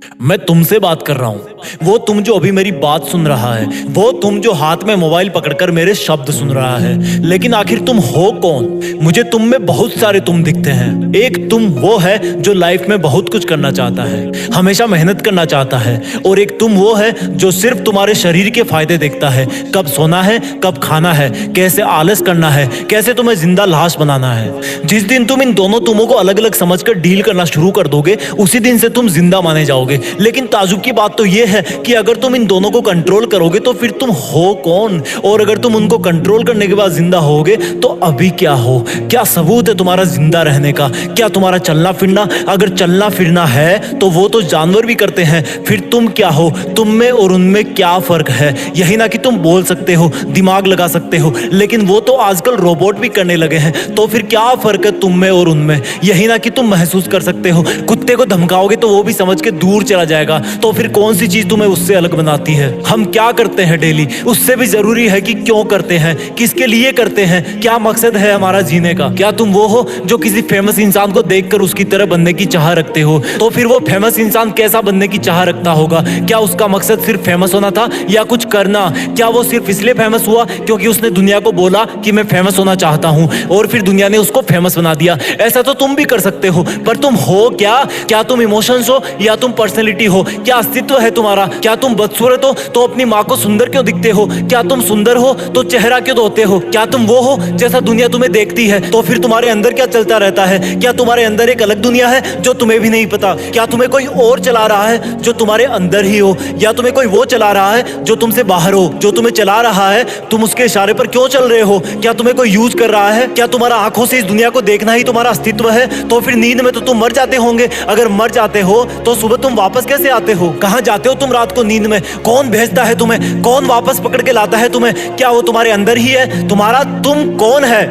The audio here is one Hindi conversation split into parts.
मैं तुमसे बात कर रहा हूं। वो तुम जो अभी मेरी बात सुन रहा है, वो तुम जो हाथ में मोबाइल पकड़कर मेरे शब्द सुन रहा है, लेकिन आखिर तुम हो कौन? मुझे तुम में बहुत सारे तुम दिखते हैं। एक तुम वो है जो लाइफ में बहुत कुछ करना चाहता है, हमेशा मेहनत करना चाहता है, और एक तुम वो है जो सिर्फ तुम्हारे शरीर के फायदे देखता है, कब सोना है, कब खाना है, कैसे आलस करना है, कैसे तुम्हें जिंदा लाश बनाना है। जिस दिन तुम इन दोनों तुमों को अलग अलग समझकर डील करना शुरू कर दोगे, उसी दिन से तुम जिंदा माने जाओगे। लेकिन ताजुब की बात तो यह है कि अगर तुम इन दोनों को कंट्रोल करोगे तो फिर तुम हो कौन? और अगर तुम उनको कंट्रोल करने के बाद जिंदा होगे तो अभी क्या हो? क्या सबूत है तुम्हारा जिंदा रहने का? क्या तुम्हारा चलना फिरना? अगर चलना फिरना है तो वो तो जानवर भी करते हैं। फिर तुम क्या हो? तुम में और उनमें क्या फर्क है? यही ना कि तुम बोल सकते हो, दिमाग लगा सकते हो, लेकिन वो तो आजकल रोबोट भी करने लगे हैं। तो फिर क्या फर्क है तुम में और उनमें? यही ना कि तुम महसूस कर सकते हो। कुत्ते को धमकाओगे तो वो भी समझ के दूर चला जाएगा। तो फिर कौन सी चीज तुम्हें उससे अलग बनाती है? हम क्या करते हैं डेली, उससे भी जरूरी है कि क्यों करते हैं, किसके लिए करते हैं, क्या मकसद है हमारा जीने का। क्या तुम वो हो जो किसी फेमस इंसान को देखकर उसकी तरह बनने की चाह रखते हो? तो फिर वो फेमस इंसान कैसा बनने की चाह रखता होगा? क्या उसका मकसद सिर्फ फेमस होना था या कुछ करना? क्या वो सिर्फ इसलिए फेमस हुआ क्योंकि उसने दुनिया को बोला कि मैं फेमस होना चाहता हूं, और फिर दुनिया ने उसको फेमस बना दिया? ऐसा तो तुम भी कर सकते हो, पर तुम हो क्या? क्या तुम इमोशंस हो या तुम पर्सनैलिटी हो? क्या अस्तित्व है तुम्हारा? क्या तुम बदसूरत हो तो अपनी माँ को सुंदर क्यों दिखते हो? क्या तुम सुंदर हो तो चेहरा क्यों धोते हो? क्या तुम वो हो जैसा दुनिया तुम्हें देखती है? तो फिर तुम्हारे अंदर क्या चलता रहता है? क्या तुम्हारे अंदर एक अलग दुनिया है जो तुम्हें भी नहीं पता? क्या तुम्हें कोई और चला रहा है जो तुम्हारे अंदर ही हो, या तुम्हें कोई वो चला रहा है जो तुमसे बाहर हो? जो तुम्हें चला रहा है तुम उसके इशारे पर क्यों चल रहे हो? क्या तुम्हें कोई यूज कर रहा है? क्या तुम्हारा आंखों से इस दुनिया को देखना ही तुम्हारा अस्तित्व है? तो फिर नींद में तो तुम मर जाते होंगे। अगर मर जाते हो तो सुबह तुम वापस कैसे आते हो? कहां जाते हो तुम रात को नींद में? कौन भेजता है तुम्हें? कौन वापस पकड़ के लाता है तुम्हें? क्या वो तुम्हारे अंदर ही है? तुम्हारा तुम कौन है?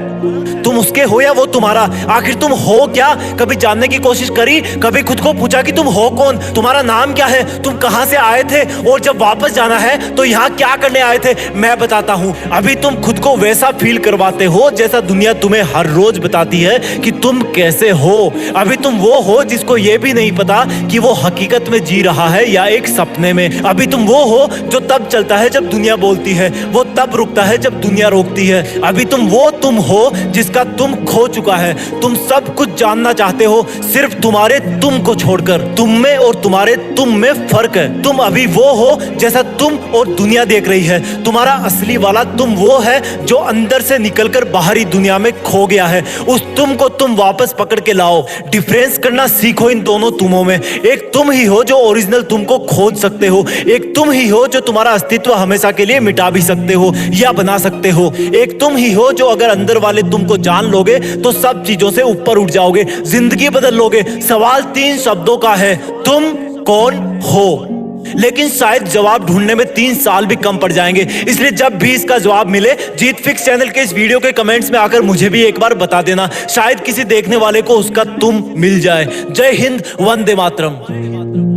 तुम उसके हो या वो तुम्हारा? आखिर तुम हो क्या? कभी जानने की कोशिश करी? कभी खुद को पूछा कि तुम हो कौन? तुम्हारा नाम क्या है? तुम कहां से आए थे? और जब वापस जाना है तो यहाँ क्या करने आए थे? मैं बताता हूँ। अभी तुम खुद को वैसा फील करवाते हो जैसा दुनिया तुम्हें हर रोज बताती है कि तुम कैसे हो। अभी तुम वो हो जिसको ये भी नहीं पता कि वो हकीकत में जी रहा है या एक सपने में। अभी तुम वो हो जो तब चलता है जब दुनिया बोलती है, वो तब रुकता है जब दुनिया रोकती है। अभी तुम वो तुम हो जिसका तुम खो चुका है। तुम सब कुछ जानना चाहते हो सिर्फ तुम्हारे तुम को छोड़कर। तुम में और तुम्हारे तुम में फर्क है। तुम अभी वो हो जैसा तुम और दुनिया देख रही है। तुम्हारा असली वाला तुम वो है जो अंदर से निकलकर बाहरी दुनिया में खो गया है। उस तुम को तुम वापस पकड़ के लाओ। डिफरेंस करना सीखो इन दोनों तुमों में। एक तुम ही हो जो ओरिजिनल तुमको खोज सकते हो। एक तुम ही हो जो तुम्हारा अस्तित्व हमेशा के लिए मिटा भी सकते हो या बना सकते हो। एक तुम ही हो जो अगर अंदर वाले तुमको जान लोगे तो सब चीजों से ऊपर उठ जाओगे, जिंदगी बदल लोगे। सवाल 3 शब्दों का है, तुम कौन हो? लेकिन शायद जवाब ढूंढने में 3 साल भी कम पड़ जाएंगे। इसलिए जब भी इसका जवाब मिले, जीत फिक्स चैनल के इस वीडियो के कमेंट्स में आकर मुझे भी एक बार बता देना। शायद किसी देखने वाले को उसका तुम मिल जाए। जय हिंद, वंदे मातरम।